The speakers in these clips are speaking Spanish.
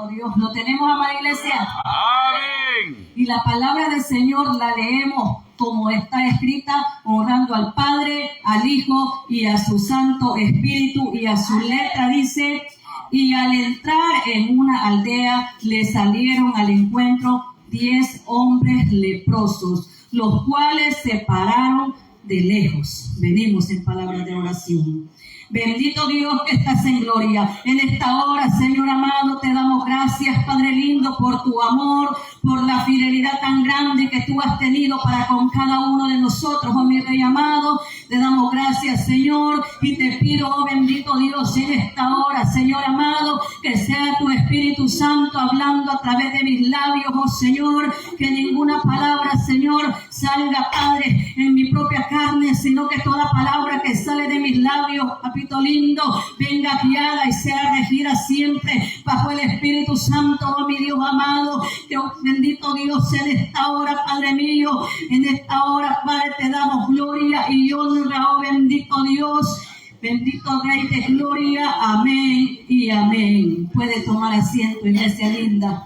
Dios, ¿lo tenemos, amada iglesia? Amén. Y la palabra del Señor la leemos como está escrita, honrando al Padre, al Hijo y a su Santo Espíritu. Y a su letra dice: y al entrar en una aldea le salieron al encuentro 10 hombres leprosos, los cuales se pararon de lejos. Venimos en palabras de oración. Bendito Dios que estás en gloria. En esta hora, Señor amado, te damos gracias, Padre lindo, por tu amor, por la fidelidad tan grande que tú has tenido para con cada uno de nosotros, oh mi Rey amado. Te damos gracias, Señor, y te pido, oh bendito Dios, en esta hora, Señor amado, que sea tu Espíritu Santo hablando a través de mis labios, oh Señor, que ninguna palabra, Señor, salga, Padre, en mi propia carne, sino que toda palabra que sale de mis labios, papito lindo, venga guiada y sea regida siempre bajo el Espíritu Santo, oh mi Dios amado. Dios, bendito Dios, en esta hora, Padre mío, en esta hora, Padre, te damos gloria y honra, oh bendito Dios, bendito Rey de gloria, amén y amén. Puede tomar asiento, iglesia linda.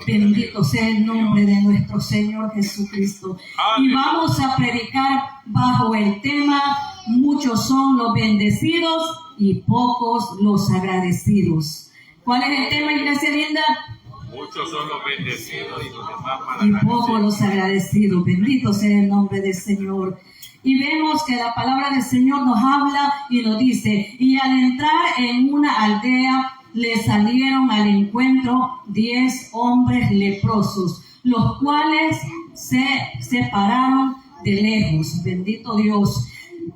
Bendito sea el nombre de nuestro Señor Jesucristo. Y vamos a predicar bajo el tema: muchos son los bendecidos y pocos los agradecidos. ¿Cuál es el tema, iglesia linda? Muchos son los bendecidos y los demás y pocos los agradecidos. Bendito sea el nombre del Señor. Y vemos que la palabra del Señor nos habla y nos dice: y al entrar en una aldea le salieron al encuentro 10 hombres leprosos, los cuales se separaron de lejos. Bendito Dios.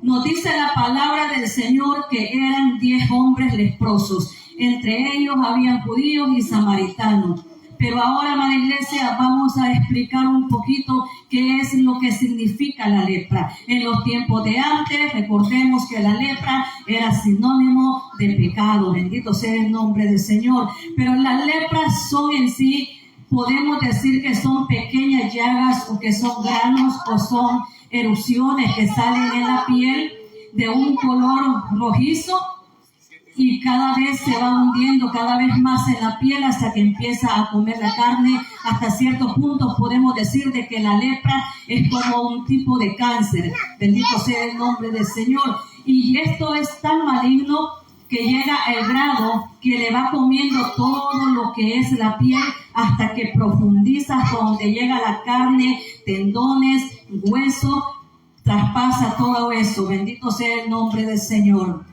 Nos dice la palabra del Señor que eran 10 hombres leprosos. Entre ellos habían judíos y samaritanos. Pero ahora, amada iglesia, vamos a explicar un poquito qué es lo que significa la lepra. En los tiempos de antes, recordemos que la lepra era sinónimo de pecado. Bendito sea el nombre del Señor. Pero las lepras son en sí, podemos decir que son pequeñas llagas, o que son granos, o son erupciones que salen en la piel de un color rojizo, y cada vez se va hundiendo cada vez más en la piel hasta que empieza a comer la carne. Hasta cierto punto podemos decir de que la lepra es como un tipo de cáncer. Bendito sea el nombre del Señor. Y esto es tan maligno que llega el grado que le va comiendo todo lo que es la piel hasta que profundiza hasta donde llega la carne, tendones, hueso, traspasa todo eso. Bendito sea el nombre del Señor.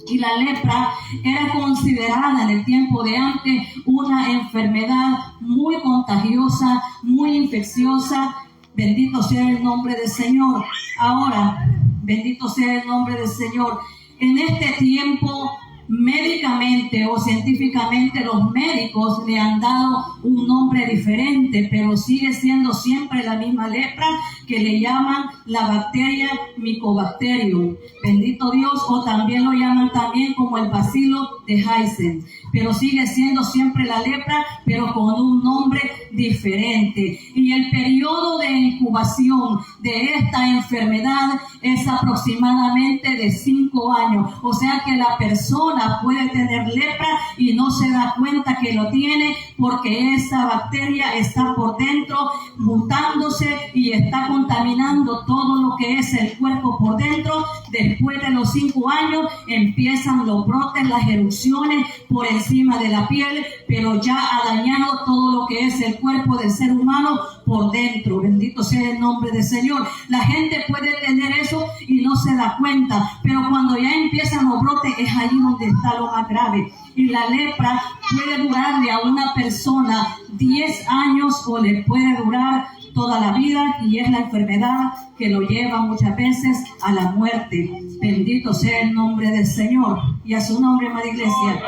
Y la lepra era considerada en el tiempo de antes una enfermedad muy contagiosa, muy infecciosa. Bendito sea el nombre del Señor. Ahora, bendito sea el nombre del Señor. En este tiempo, médicamente o científicamente, los médicos le han dado un nombre diferente, pero sigue siendo siempre la misma lepra, que le llaman la bacteria Mycobacterium. Bendito Dios, o también lo llaman también como el bacilo de Haysen. Pero sigue siendo siempre la lepra, pero con un nombre diferente. Y el periodo de incubación de esta enfermedad es aproximadamente de 5 años. O sea que la persona puede tener lepra y no se da cuenta que lo tiene, porque esa bacteria está por dentro mutándose y está contaminando todo lo que es el cuerpo por dentro. Después de los 5 años empiezan los brotes, las erupciones por encima de la piel, pero ya ha dañado todo lo que es el cuerpo del ser humano por dentro. Bendito sea el nombre del Señor. La gente puede tener eso y no se da cuenta, pero cuando ya empiezan los brotes es ahí donde está lo más grave. Y la lepra puede durarle a una persona 10 años o le puede durar toda la vida, y es la enfermedad que lo lleva muchas veces a la muerte. Bendito sea el nombre del Señor. Y a su nombre, amada iglesia.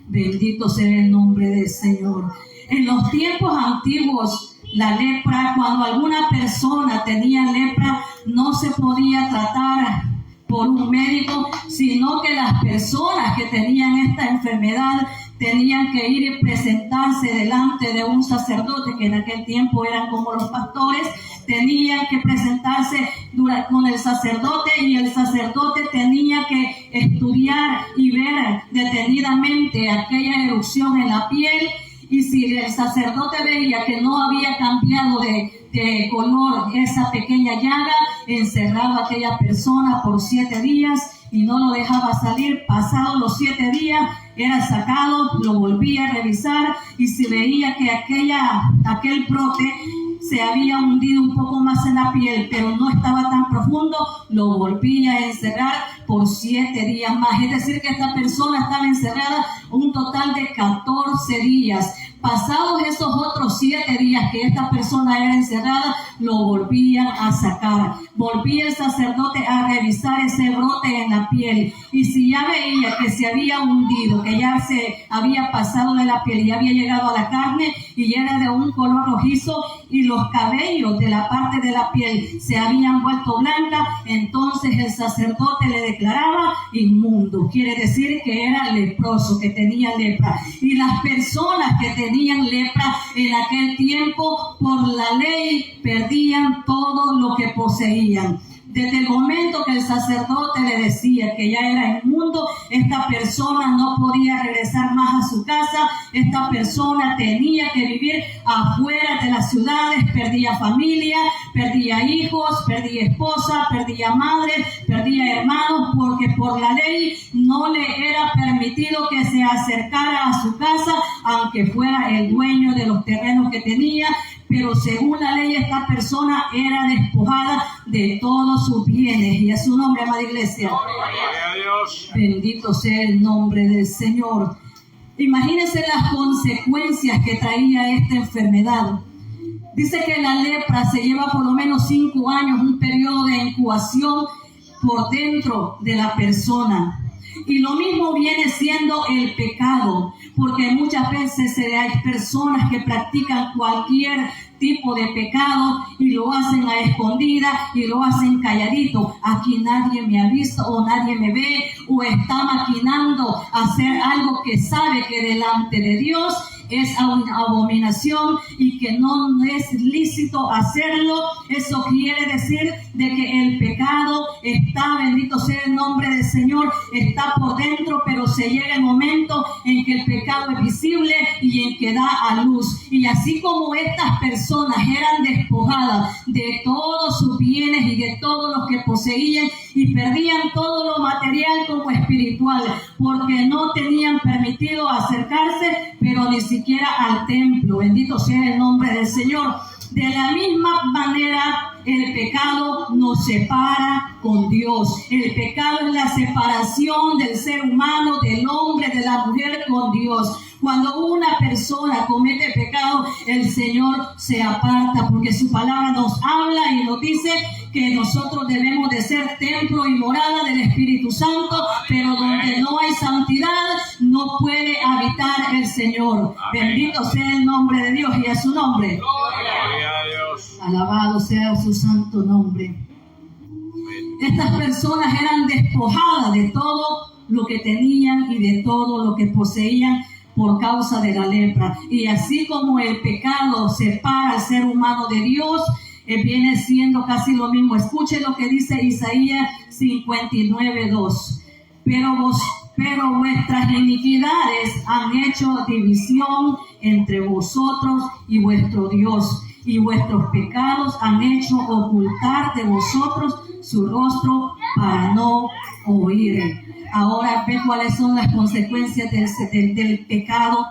Bendito sea el nombre del Señor. En los tiempos antiguos, la lepra, cuando alguna persona tenía lepra, no se podía tratar por un médico, sino que las personas que tenían esta enfermedad tenían que ir y presentarse delante de un sacerdote, que en aquel tiempo eran como los pastores. Tenían que presentarse con el sacerdote, y el sacerdote tenía que estudiar y ver detenidamente aquella erupción en la piel. Y si el sacerdote veía que no había cambiado de color esa pequeña llaga, encerraba a aquella persona por 7 días y no lo dejaba salir. Pasados los 7 días era sacado, lo volvía a revisar, y si veía que aquel brote se había hundido un poco más en la piel, pero no estaba tan profundo, lo volvía a encerrar por 7 días más. Es decir, que esta persona estaba encerrada un total de 14 días. Pasados esos otros 7 días que esta persona era encerrada, lo volvían a sacar. Volvía el sacerdote a revisar ese brote en la piel, y si ya veía que se había hundido, que ya se había pasado de la piel y había llegado a la carne y era de un color rojizo, y los cabellos de la parte de la piel se habían vuelto blancas, entonces el sacerdote le declaraba inmundo. Quiere decir que era leproso, que tenía lepra. Y las personas que tenían lepra en aquel tiempo, por la ley, perdían todo lo que poseían. Desde el momento que el sacerdote le decía que ya era inmundo, esta persona no podía regresar más a su casa. Esta persona tenía que vivir afuera de las ciudades. Perdía familia, perdía hijos, perdía esposa, perdía madre, perdía hermanos, porque por la ley no le era permitido que se acercara a su casa, aunque fuera el dueño de los terrenos que tenía. Pero según la ley, esta persona era despojada de todos sus bienes. Y a su nombre, amada iglesia. Gloria a Dios. Bendito sea el nombre del Señor. Imagínense las consecuencias que traía esta enfermedad. Dice que la lepra se lleva por lo menos 5 años, un periodo de incubación por dentro de la persona. Y lo mismo viene siendo el pecado, porque muchas veces hay personas que practican cualquier tipo de pecado y lo hacen a escondidas y lo hacen calladito. Aquí nadie me ha visto, o nadie me ve, o está maquinando hacer algo que sabe que delante de Dios es una abominación y que no es lícito hacerlo. Eso quiere decir de que el pecado está, bendito sea el nombre del Señor, está por dentro, pero se llega el momento en que el pecado es visible y en que da a luz. Y así como estas personas eran despojadas de todos sus bienes y de todo lo que poseían, y perdían todo lo material como espiritual, porque no tenían permitido acercarse, pero ni siquiera al templo. Bendito sea el nombre del Señor. De la misma manera, el pecado nos separa con Dios. El pecado es la separación del ser humano, del hombre, de la mujer con Dios. Cuando una persona comete pecado, el Señor se aparta, porque su palabra nos habla y nos dice que nosotros debemos de ser templo y morada del Espíritu Santo, pero donde no hay santidad no puede habitar el Señor. Bendito sea el nombre de Dios y a su nombre. Gloria a Dios. Alabado sea su santo nombre. Estas personas eran despojadas de todo lo que tenían y de todo lo que poseían por causa de la lepra. Y así como el pecado separa al ser humano de Dios, viene siendo casi lo mismo. Escuche lo que dice Isaías 59:2. Pero vuestras iniquidades han hecho división entre vosotros y vuestro Dios, y vuestros pecados han hecho ocultar de vosotros su rostro para no oír. Ahora ve cuáles son las consecuencias del pecado.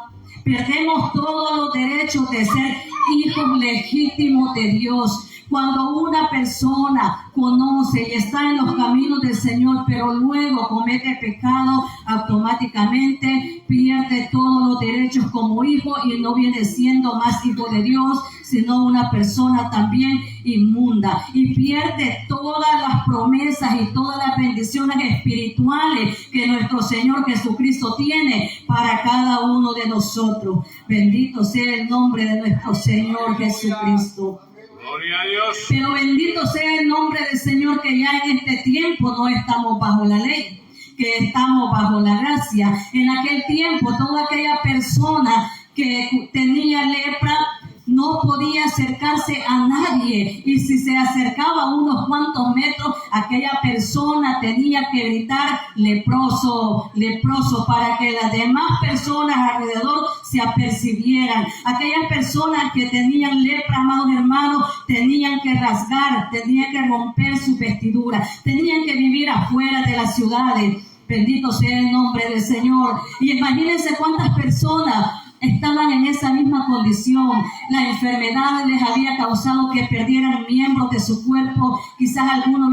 Perdemos todos los derechos de ser hijos legítimos de Dios. Cuando una persona conoce y está en los caminos del Señor, pero luego comete pecado, automáticamente pierde todos los derechos como hijo y no viene siendo más hijo de Dios, sino una persona también inmunda, y pierde todas las promesas y todas las bendiciones espirituales que nuestro Señor Jesucristo tiene para cada uno de nosotros. Bendito sea el nombre de nuestro Señor Jesucristo. Gloria a Dios. Pero bendito sea el nombre del Señor, que ya en este tiempo no estamos bajo la ley, que estamos bajo la gracia. En aquel tiempo toda aquella persona que tenía lepra no podía acercarse a nadie, y si se acercaba a unos cuantos metros, aquella persona tenía que gritar leproso, leproso, para que las demás personas alrededor se apercibieran. Aquellas personas que tenían lepra, amados hermanos, tenían que rasgar, tenían que romper su vestidura, tenían que vivir afuera de las ciudades. Bendito sea el nombre del Señor. Y imagínense cuántas personas estaban en esa misma condición. La enfermedad les había causado que perdieran miembros de su cuerpo. Quizás alguno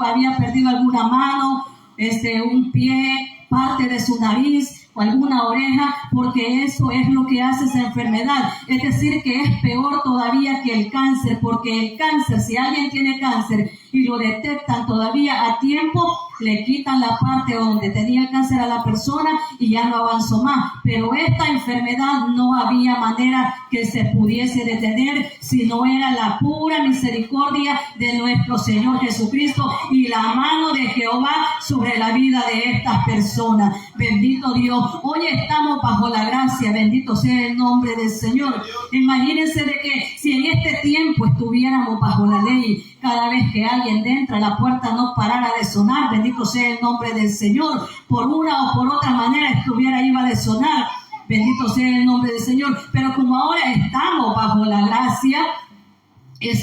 había perdido alguna mano, un pie, parte de su nariz o alguna oreja, porque eso es lo que hace esa enfermedad. Es decir, que es peor todavía que el cáncer, porque el cáncer, si alguien tiene cáncer y lo detectan todavía a tiempo, le quitan la parte donde tenía el cáncer a la persona y ya no avanzó más. Pero esta enfermedad no había manera que se pudiese detener si no era la pura misericordia de nuestro Señor Jesucristo y la mano de Jehová sobre la vida de estas personas. Bendito Dios. Hoy estamos bajo la gracia. Bendito sea el nombre del Señor. Imagínense de que si en este tiempo estuviéramos bajo la ley, cada vez que alguien entra, la puerta no parara de sonar. Bendito sea el nombre del Señor. Por una o por otra manera iba de sonar. Bendito sea el nombre del Señor. Pero como ahora estamos bajo la gracia,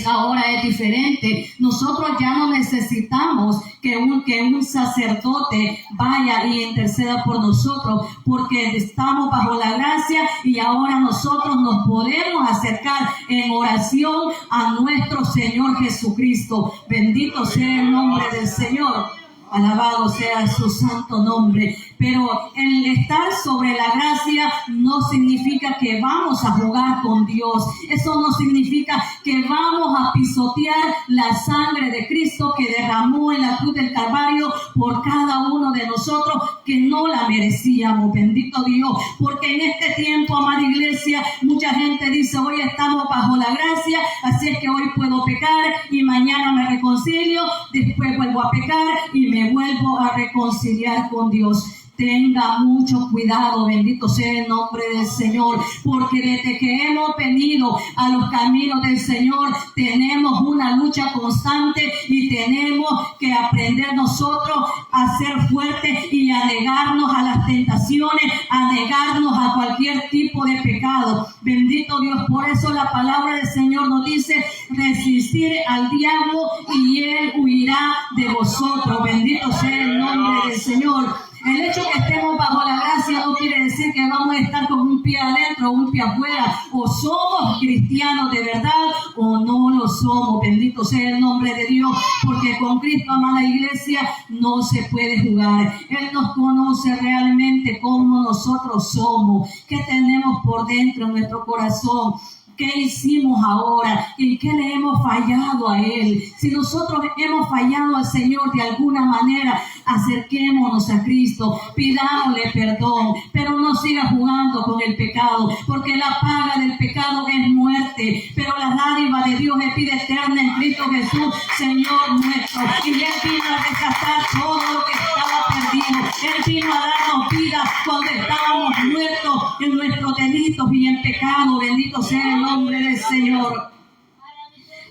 ahora es diferente. Nosotros ya no necesitamos que un sacerdote vaya y interceda por nosotros, porque estamos bajo la gracia y ahora nosotros nos podemos acercar en oración a nuestro Señor Jesucristo. Bendito sea el nombre del Señor. Alabado sea su santo nombre. Pero el estar sobre la gracia no significa que vamos a jugar con Dios. Eso no significa que vamos a pisotear la sangre de Cristo que derramó en la cruz del Calvario por cada uno de nosotros que no la merecíamos. Bendito Dios. Porque en este tiempo, amada iglesia, mucha gente dice: hoy estamos bajo la gracia, así es que hoy puedo pecar y mañana me reconcilio, después vuelvo a pecar y me vuelvo a reconciliar con Dios. Tenga mucho cuidado, bendito sea el nombre del Señor, porque desde que hemos venido a los caminos del Señor tenemos una lucha constante y tenemos que aprender nosotros a ser fuertes y a negarnos a las tentaciones, a negarnos a cualquier tipo de pecado. Bendito Dios, por eso la palabra del Señor nos dice: resistir al diablo y él huirá de vosotros. Bendito sea el nombre del Señor. El hecho que estemos bajo la gracia no quiere decir que vamos a estar con un pie adentro o un pie afuera. O somos cristianos de verdad o no lo somos. Bendito sea el nombre de Dios. Porque con Cristo, amada iglesia, no se puede jugar. Él nos conoce realmente como nosotros somos. ¿Qué tenemos por dentro en nuestro corazón? ¿Qué hicimos ahora? ¿En qué le hemos fallado a Él? Si nosotros hemos fallado al Señor de alguna manera, acerquémonos a Cristo, pidámosle perdón, pero no siga jugando con el pecado, porque la paga del pecado es muerte, pero la dádiva de Dios es vida eterna en Cristo Jesús, Señor nuestro. Y Él vino a rescatar todo lo que estaba perdido. Él vino a darnos vida cuando estábamos muertos en nuestros delitos y en pecado. Bendito sea el nombre del Señor.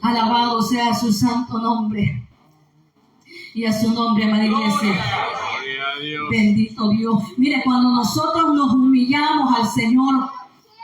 Alabado sea su santo nombre. Y a su nombre, amada iglesia. Gloria a Dios. Bendito Dios. Mire, cuando nosotros nos humillamos al Señor,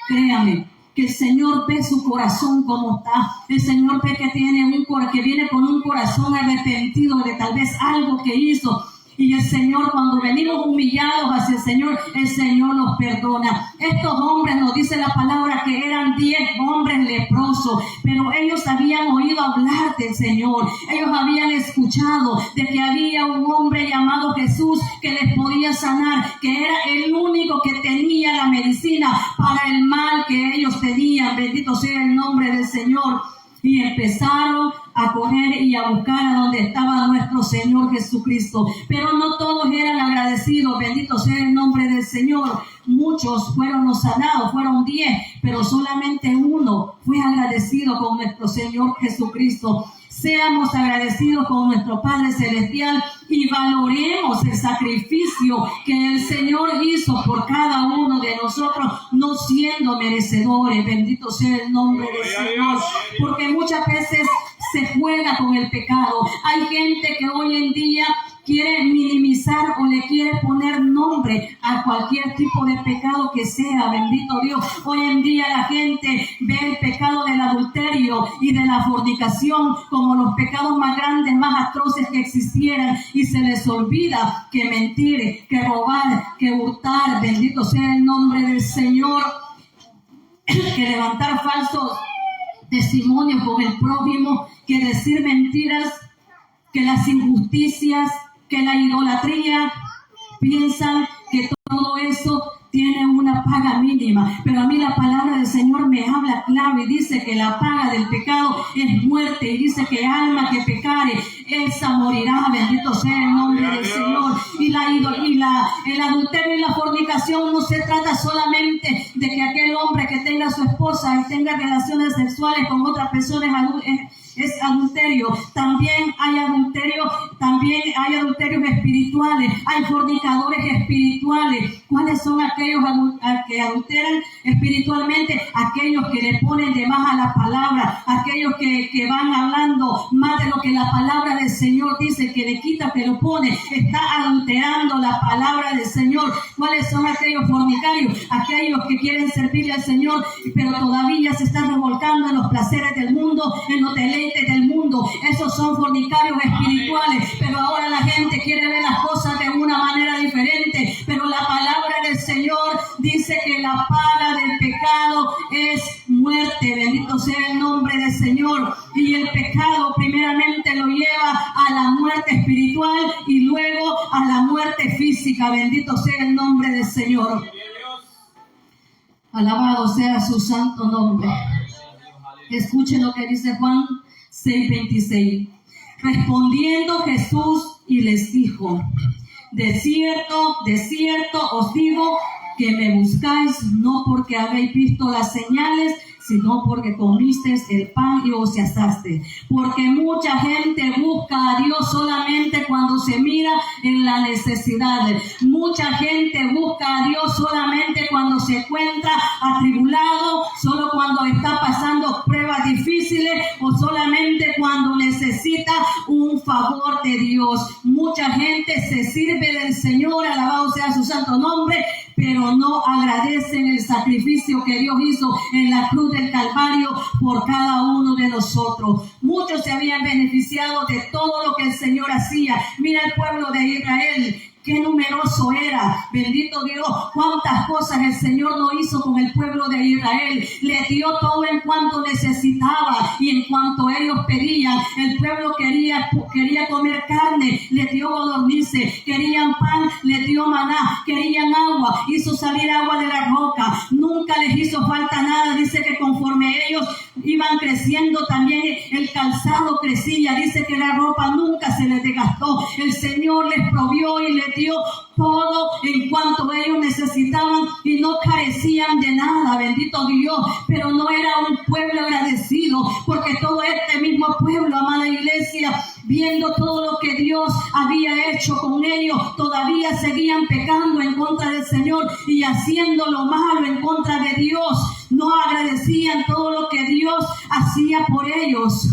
créame que el Señor ve su corazón como está. El Señor ve que viene con un corazón arrepentido de tal vez algo que hizo. Y el Señor, cuando venimos humillados hacia el Señor nos perdona. Estos hombres, nos dice la palabra, que eran 10 hombres leprosos, pero ellos habían oído hablar del Señor. Ellos habían escuchado de que había un hombre llamado Jesús que les podía sanar, que era el único que tenía la medicina para el mal que ellos tenían. Bendito sea el nombre del Señor. Y empezaron a correr y a buscar a donde estaba nuestro Señor Jesucristo. Pero no todos eran agradecidos. Bendito sea el nombre del Señor. Muchos fueron los sanados, fueron 10, pero solamente uno fue agradecido con nuestro Señor Jesucristo. Seamos agradecidos con nuestro Padre Celestial y valoremos el sacrificio que el Señor hizo por cada uno de nosotros, no siendo merecedores. Bendito sea el nombre del Señor. Porque muchas veces se juega con el pecado. Hay gente que hoy en día quiere minimizar o le quiere poner nombre a cualquier tipo de pecado que sea. Bendito Dios. Hoy en día la gente ve el pecado del adulterio y de la fornicación como los pecados más grandes, más atroces que existieran, y se les olvida que mentir, que robar, que hurtar, bendito sea el nombre del Señor, que levantar falsos testimonios con el prójimo, que decir mentiras, que las injusticias, que la idolatría, piensan que todo eso tiene una paga mínima. Pero a mí la palabra del Señor me habla claro y dice que la paga del pecado es muerte, y dice que alma que pecare, esa morirá. Bendito sea el nombre del Señor. Y el adulterio y la fornicación no se trata solamente de que aquel hombre que tenga a su esposa y tenga relaciones sexuales con otras personas es adulterio. También hay adulterios espirituales, hay fornicadores espirituales. ¿Cuáles son aquellos que adulteran espiritualmente? Aquellos que le ponen de más a la palabra, aquellos que van hablando más de lo que la palabra del Señor dice, que le quita, que lo pone, está adulterando la palabra del Señor. ¿Cuáles son aquellos fornicarios? Aquellos que quieren servirle al Señor, pero todavía se están revolcando en los placeres del mundo, en los deleites del mundo. Esos son fornicarios espirituales. Pero ahora la gente quiere ver las cosas de una manera diferente. Pero la palabra del Señor dice que la paga del pecado es muerte. Bendito sea el nombre del Señor. Y el pecado primeramente lo lleva a la muerte espiritual y luego a la muerte física. Bendito sea el nombre del Señor. Alabado sea su santo nombre. Escuchen lo que dice Juan 6:26. Respondiendo Jesús y les dijo: de cierto os digo que me buscáis no porque habéis visto las señales, sino porque comisteis el pan y os saciasteis. Porque mucha gente busca a Dios solamente cuando se mira en la necesidad. Mucha gente busca a Dios solamente cuando se encuentra atribulado, solo cuando está pasando pruebas difíciles o solamente cuando necesita un favor de Dios. Mucha gente se sirve del Señor, alabado sea su santo nombre, pero no agradecen el sacrificio que Dios hizo en la cruz del Calvario por cada uno de nosotros. Muchos se habían beneficiado de todo lo que el Señor hacía. Mira el pueblo de Israel, qué numeroso era. Bendito Dios, cuántas cosas el Señor no hizo con el pueblo de Israel. Le dio todo en cuanto necesitaba y en cuanto ellos pedían. El pueblo quería comer carne, le dio codornices. Querían pan, le dio maná. Querían agua, hizo salir agua de la roca. Nunca les hizo falta nada. Dice que conforme ellos iban creciendo, también el calzado crecía. Dice que la ropa nunca se les desgastó. El Señor les provió y les dio todo en cuanto ellos necesitaban y no carecían de nada. Bendito Dios. Pero no era un pueblo agradecido, porque todo este mismo pueblo, amada iglesia, viendo todo lo que Dios había hecho con ellos, todavía seguían pecando en contra del Señor y haciendo lo malo en contra de Dios. No agradecían todo lo que Dios hacía por ellos.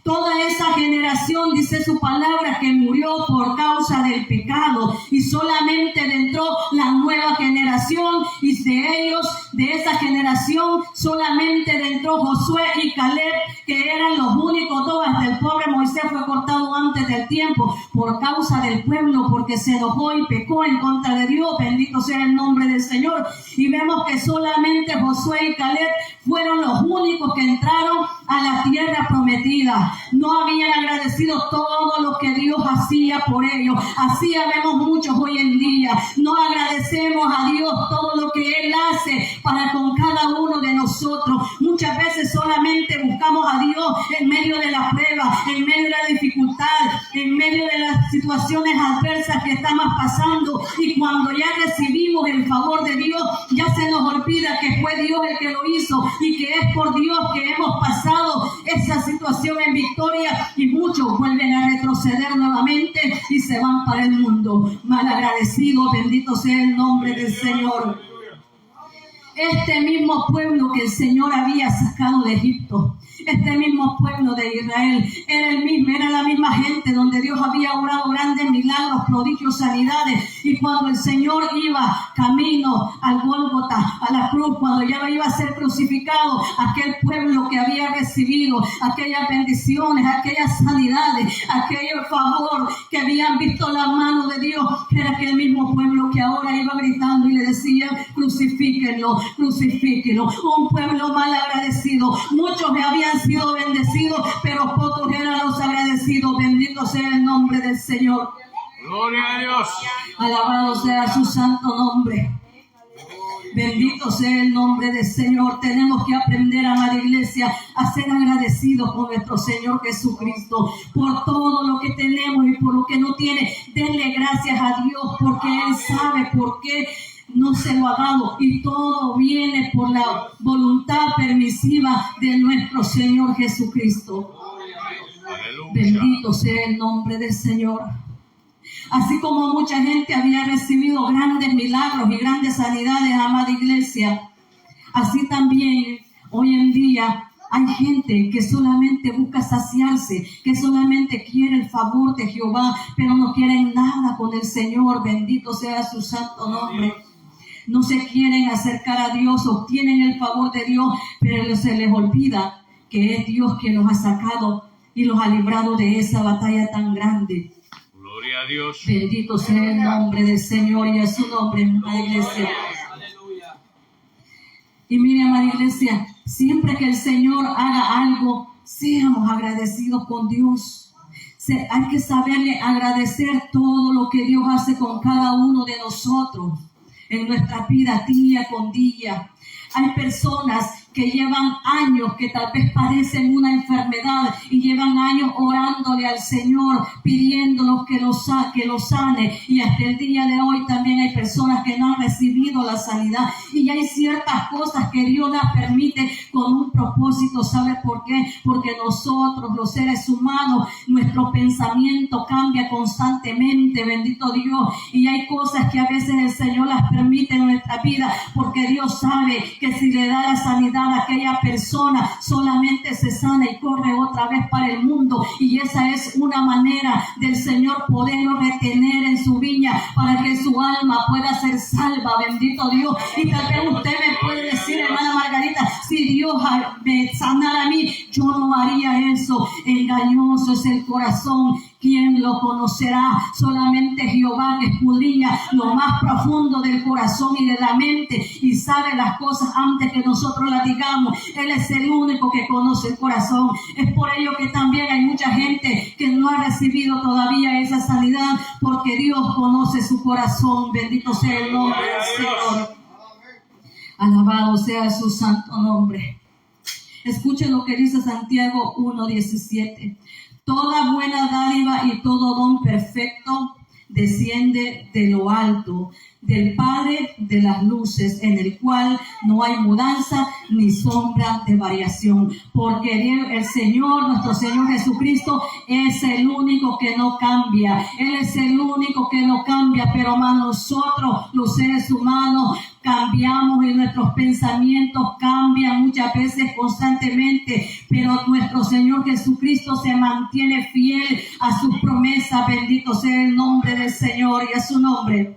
Toda esa generación, dice su palabra, que murió por causa del pecado, y solamente entró la nueva generación, y de esa generación solamente entró Josué y Caleb, que eran los únicos dos. Hasta el pobre Moisés fue cortado antes del tiempo por causa del pueblo, porque se enojó y pecó en contra de Dios. Bendito sea el nombre del Señor. Y vemos que solamente Josué y Caleb fueron los únicos que entraron a la tierra prometida. No habían agradecido todo lo que Dios hacía por ellos. Así vemos muchos hoy en día. No agradecemos a Dios todo lo que Él hace para con cada uno de nosotros. Muchas veces solamente buscamos a Dios en medio de la prueba, en medio de la dificultad, en medio de las situaciones adversas que estamos pasando. Y cuando ya recibimos el favor de Dios, ya se nos olvida que fue Dios el que lo hizo y que es por Dios que hemos pasado esa situación situación en victoria y muchos vuelven a retroceder nuevamente y se van para el mundo. Malagradecido, bendito sea el nombre del Señor. Este mismo pueblo que el Señor había sacado de Egipto, este mismo pueblo de Israel, era la misma gente donde Dios había obrado grandes milagros, prodigios, sanidades. Y cuando el Señor iba camino al Gólgota, a la cruz, cuando ya iba a ser crucificado, aquel pueblo que había recibido aquellas bendiciones, aquellas sanidades, aquel favor que habían visto la mano de Dios, era aquel mismo pueblo que ahora iba gritando y le decía: crucifíquenlo, crucifíquenlo. Un pueblo mal agradecido. Muchos habían sido bendecidos, pero pocos eran los agradecidos. Bendito sea el nombre del Señor. Gloria a Dios. Alabado sea su santo nombre. Bendito sea el nombre del Señor. Tenemos que aprender, amada iglesia, a ser agradecidos con nuestro Señor Jesucristo por todo lo que tenemos y por lo que no tiene. Denle gracias a Dios porque Él sabe por qué no se lo ha dado, y todo viene por la voluntad permisiva de nuestro Señor Jesucristo. Aleluya. Bendito sea el nombre del Señor. Así como mucha gente había recibido grandes milagros y grandes sanidades, amada iglesia, así también hoy en día hay gente que solamente busca saciarse, que solamente quiere el favor de Jehová, pero no quieren nada con el Señor. Bendito sea su santo nombre. No se quieren acercar a Dios, obtienen el favor de Dios, pero se les olvida que es Dios quien los ha sacado y los ha librado de esa batalla tan grande. Gloria a Dios. Bendito sea el nombre del Señor y a su nombre, amada iglesia. Y mire, amada iglesia, siempre que el Señor haga algo, seamos agradecidos con Dios. Hay que saberle agradecer todo lo que Dios hace con cada uno de nosotros en nuestra vida día con día. Hay personas que llevan años, que tal vez padecen una enfermedad y llevan años orándole al Señor, pidiéndolo que lo sane. Y hasta el día de hoy también hay personas que no han recibido la sanidad. Y hay ciertas cosas que Dios las permite con un propósito. ¿Sabe por qué? Porque nosotros, los seres humanos, nuestro pensamiento cambia constantemente, bendito Dios. Y hay cosas que a veces el Señor las permite en nuestra vida, porque Dios sabe que si le da la sanidad a aquella persona, solamente se sana y corre otra vez para el mundo. Y esa es una manera del Señor poderlo retener en su viña para que su alma pueda ser salva. Bendito Dios. Y tal vez usted me puede decir, hermana Margarita, si Dios me sanara a mí, yo no haría eso. Engañoso es el corazón. ¿Quién lo conocerá? Solamente Jehová, que escudriña lo más profundo del corazón y de la mente y sabe las cosas antes que nosotros las digamos. Él es el único que conoce el corazón. Es por ello que también hay mucha gente que no ha recibido todavía esa sanidad, porque Dios conoce su corazón. Bendito sea el nombre del Señor. Alabado sea su santo nombre. Escuchen lo que dice Santiago 1:17. Toda buena dádiva y todo don perfecto desciende de lo alto, del Padre de las luces, en el cual no hay mudanza ni sombra de variación. Porque el Señor, nuestro Señor Jesucristo, es el único que no cambia. Él es el único que no cambia, pero más nosotros, los seres humanos, cambiamos y nuestros pensamientos cambian muchas veces constantemente, pero nuestro Señor Jesucristo se mantiene fiel a sus promesas. Bendito sea el nombre del Señor y a su nombre.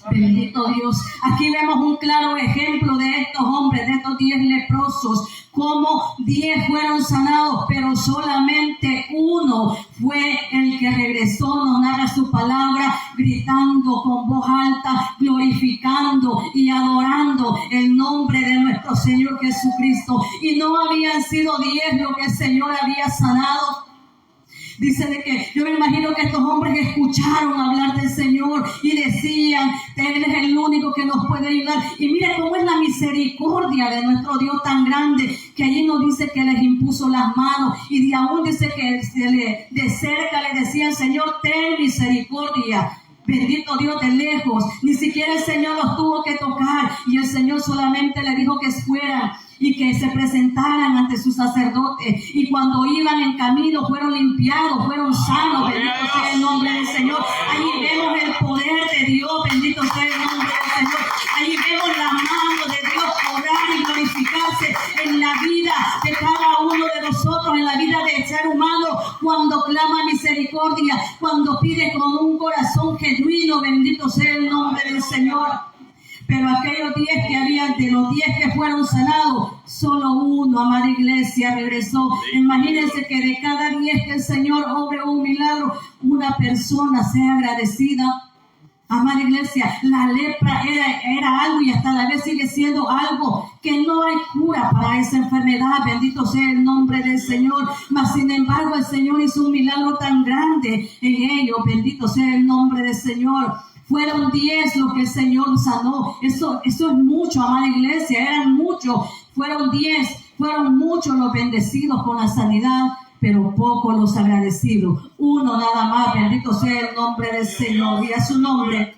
Bendito Dios. Aquí vemos un claro ejemplo de estos hombres, de estos 10 leprosos, como 10 fueron sanados, pero solamente uno fue el que regresó, nos narra su palabra, gritando con voz alta, glorificando y adorando el nombre de nuestro Señor Jesucristo. Y no habían sido 10 lo que el Señor había sanado. Dice de que yo me imagino que estos hombres escucharon hablar del Señor y decían, Él es el único que nos puede ayudar. Y mire cómo es la misericordia de nuestro Dios tan grande, que allí nos dice que les impuso las manos y aún dice que de cerca le decían, Señor, ten misericordia. Bendito Dios, de lejos, ni siquiera el Señor los tuvo que tocar y el Señor solamente le dijo que fueran y que se presentaran ante su sacerdote, y cuando iban en camino fueron limpiados, fueron sanos. Bendito sea el nombre del Señor. Allí vemos el poder de Dios. Bendito sea el nombre del Señor. Allí vemos la mano de Dios obrar y glorificarse en la vida de cada uno de nosotros, en la vida del ser humano, cuando clama misericordia, cuando pide con un corazón genuino. Bendito sea el nombre del Señor. Pero aquellos 10 que habían, de los 10 que fueron sanados, solo uno, amada iglesia, regresó. Imagínense que de cada 10 que el Señor obre un milagro, una persona sea agradecida. Amada iglesia, la lepra era algo, y hasta la vez sigue siendo algo, que no hay cura para esa enfermedad. Bendito sea el nombre del Señor. Mas sin embargo el Señor hizo un milagro tan grande en ellos. Bendito sea el nombre del Señor. Fueron 10 los que el Señor sanó. Eso es mucho, amada iglesia. Eran muchos. Fueron 10. Fueron muchos los bendecidos con la sanidad, pero pocos los agradecidos. Uno nada más. Bendito sea el nombre del Señor. Y a su nombre.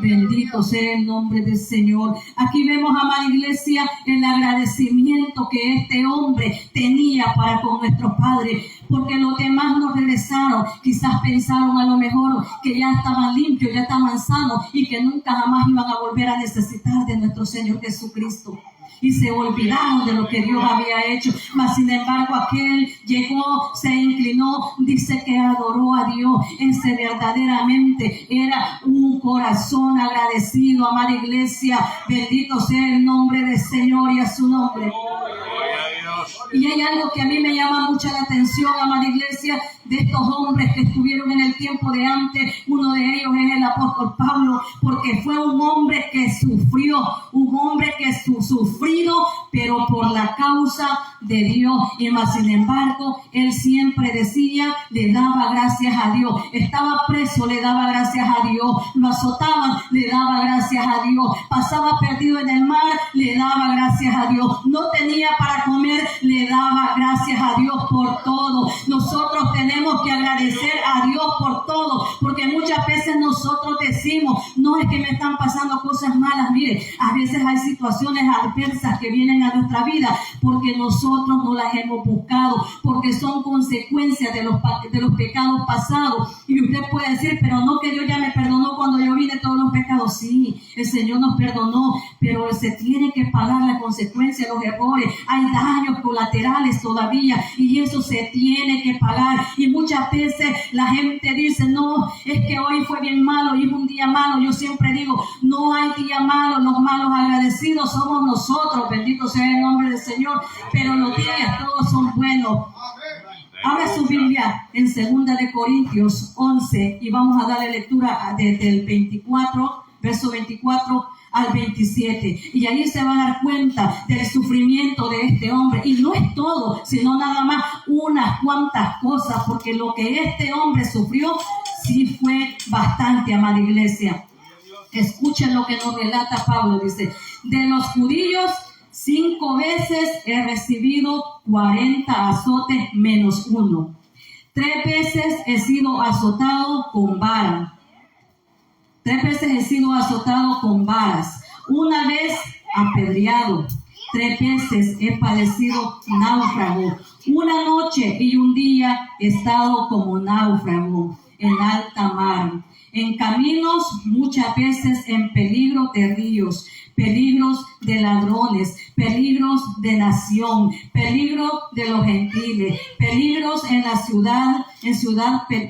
Bendito sea el nombre del Señor. Aquí vemos, amada iglesia, el agradecimiento que este hombre tenía para con nuestro Padre, porque los demás no regresaron. Quizás pensaron a lo mejor que ya estaban limpios, ya estaban sanos, y que nunca jamás iban a volver a necesitar de nuestro Señor Jesucristo. Y se olvidaron de lo que Dios había hecho. Mas sin embargo aquel llegó, se inclinó, dice que adoró a Dios. Ese verdaderamente era un corazón agradecido, amada iglesia. Bendito sea el nombre del Señor y a su nombre. Y hay algo que a mí me llama mucho la atención, amada iglesia, de estos hombres que estuvieron en el tiempo de antes. Uno de ellos es el apóstol Pablo, porque fue un hombre que sufrió, un hombre que sufrido, pero por la causa de Dios. Y más sin embargo, él siempre decía, le daba gracias a Dios. Estaba preso, le daba gracias a Dios. Lo azotaban, le daba gracias a Dios. Pasaba perdido en el mar, le daba gracias a Dios. No tenía para comer, le daba gracias a Dios por todo. Nosotros tenemos que agradecer a Dios por todo, porque muchas veces nosotros decimos, no es que me están pasando cosas malas. Mire, a veces hay situaciones adversas que vienen a nuestra vida porque nosotros no las hemos buscado, porque son consecuencias de los pecados pasados. Y usted puede decir, pero no, que Dios ya me perdonó cuando yo vine todos los pecados. Sí, el Señor nos perdonó, pero se tiene que pagar la consecuencia de los errores. Hay daños colaterales todavía, y eso se tiene que pagar. Y muchas veces la gente dice, no, es que hoy fue bien malo y es un día malo. Yo siempre digo, no hay día malo. Los malos agradecidos somos nosotros. Bendito sea el nombre del Señor. Pero los días todos son buenos. Abra su Biblia en 2 de Corintios 11 y vamos a darle lectura desde el 24, verso 24 al 27. Y ahí se va a dar cuenta del sufrimiento de este hombre. Y no es todo, sino nada más unas cuantas cosas, porque lo que este hombre sufrió sí fue bastante, amada iglesia. Escuchen lo que nos relata Pablo. Dice, de los judíos 5 veces he recibido 40 azotes menos uno. 3 veces he sido azotado con vara. 3 veces he sido azotado con varas. 1 vez apedreado. 3 veces he padecido náufrago. 1 noche y 1 día he estado como náufrago en alta mar. En caminos, muchas veces en peligro de ríos, peligros de ladrones, peligros de nación, peligros de los gentiles, peligros en la ciudad,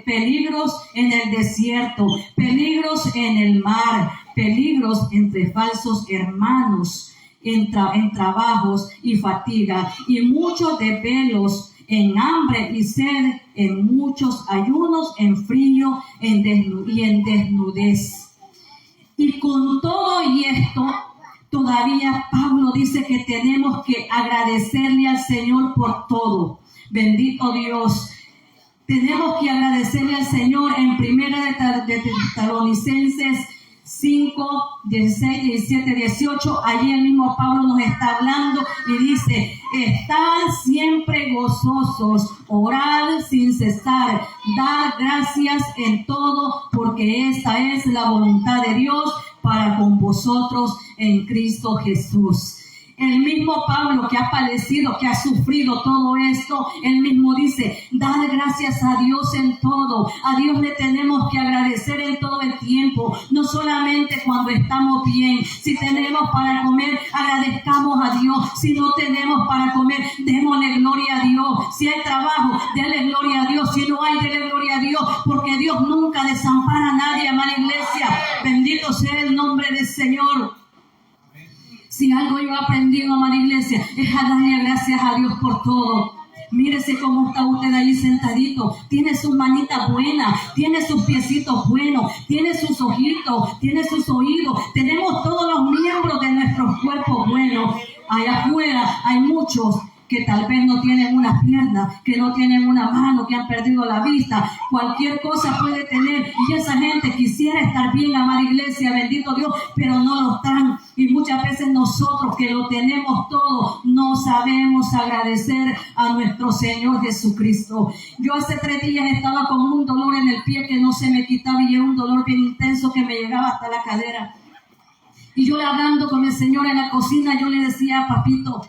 peligros en el desierto, peligros en el mar, peligros entre falsos hermanos, en trabajos y fatiga, y muchos desvelos, en hambre y sed, en muchos ayunos, en frío y en desnudez. Y con todo y esto, todavía Pablo dice que tenemos que agradecerle al Señor por todo. Bendito Dios. Tenemos que agradecerle al Señor en 1 de Tesalonicenses 5, 16, 17, 18. Allí el mismo Pablo nos está hablando y dice, estad siempre gozosos, orad sin cesar, dad gracias en todo, porque esta es la voluntad de Dios para con vosotros en Cristo Jesús. El mismo Pablo que ha padecido, que ha sufrido todo esto, él mismo dice, dad gracias a Dios en todo. A Dios le tenemos que agradecer en todo el tiempo, no solamente cuando estamos bien. Si tenemos para comer, agradezcamos a Dios. Si no tenemos para comer, démosle gloria a Dios. Si hay trabajo, denle gloria a Dios. Si no hay, denle gloria a Dios, porque Dios nunca desampara a nadie, amada iglesia. Bendito sea el nombre del Señor. Si algo yo he aprendido, amada iglesia, es a darle gracias a Dios por todo. Mírese cómo está usted ahí sentadito. Tiene sus manitas buenas, tiene sus piecitos buenos, tiene sus ojitos, tiene sus oídos. Tenemos todos los miembros de nuestros cuerpos buenos. Allá afuera hay muchos que tal vez no tienen una pierna, que no tienen una mano, que han perdido la vista. Cualquier cosa puede tener, y esa gente quisiera estar bien, amada iglesia, bendito Dios, pero no lo están. Y muchas veces nosotros que lo tenemos todo, no sabemos agradecer a nuestro Señor Jesucristo. Yo hace 3 días estaba con un dolor en el pie que no se me quitaba, y era un dolor bien intenso que me llegaba hasta la cadera. Y yo hablando con el Señor en la cocina, yo le decía, papito,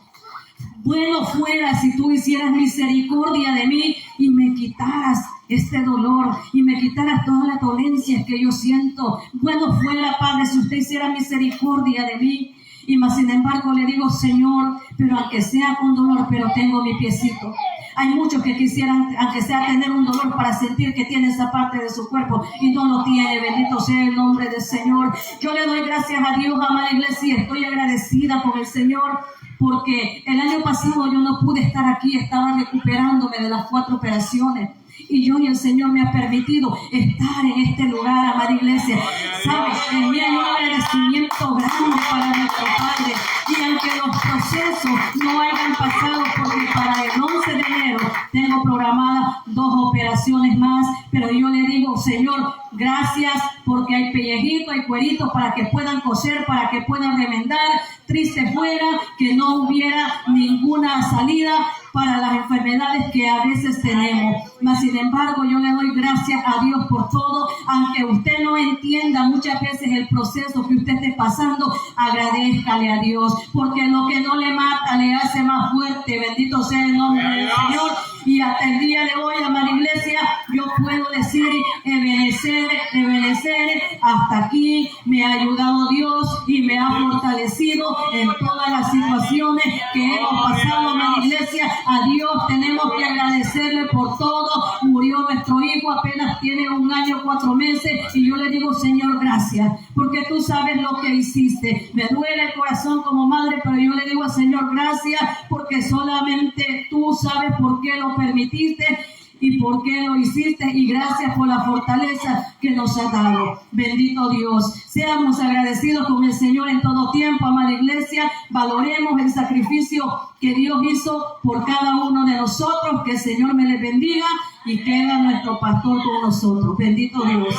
bueno fuera si tú hicieras misericordia de mí y me quitaras este dolor y me quitaras todas las dolencias que yo siento. Bueno fuera, Padre, si usted hiciera misericordia de mí. Y más sin embargo le digo, Señor, pero aunque sea con dolor, pero tengo mi piecito. Hay muchos que quisieran, aunque sea tener un dolor para sentir que tiene esa parte de su cuerpo y no lo tiene. Bendito sea el nombre del Señor. Yo le doy gracias a Dios, amada iglesia, y estoy agradecida con el Señor, porque el año pasado yo no pude estar aquí, estaba recuperándome de las 4 operaciones. Y el Señor me ha permitido estar en este lugar, amada iglesia. ¿Sabes? En mí hay un agradecimiento grande para nuestro Padre. Y aunque los procesos no hayan pasado, porque para el 11 de enero tengo programadas 2 operaciones más, pero yo le digo, Señor, gracias, porque hay pellejitos, hay cueritos para que puedan coser, para que puedan remendar. Triste fuera que no hubiera ninguna salida para las enfermedades que a veces tenemos. Mas sin embargo, yo le doy gracias a Dios por todo. Aunque usted no entienda muchas veces el proceso que usted esté pasando, agradézcale a Dios, porque lo que no le mata le hace más fuerte. Bendito sea el nombre del Señor. Y hasta el día de hoy, amada iglesia, yo puedo decir, Ebenezer, hasta aquí me ha ayudado Dios y me ha fortalecido en todas las situaciones que hemos pasado, amada iglesia. A Dios tenemos que agradecerle por todo. Murió nuestro hijo, apenas tiene 1 año 4 meses, y yo le digo, Señor, gracias, porque tú sabes lo que hiciste. Me duele el corazón como madre, pero yo le digo al Señor, gracias, porque solamente tú sabes por qué lo permitiste y por qué lo hiciste, y gracias por la fortaleza que nos ha dado. Bendito Dios. Seamos agradecidos con el Señor en todo tiempo, amada iglesia. Valoremos el sacrificio que Dios hizo por cada uno de nosotros. Que el Señor me les bendiga y quede nuestro pastor con nosotros. Bendito Dios.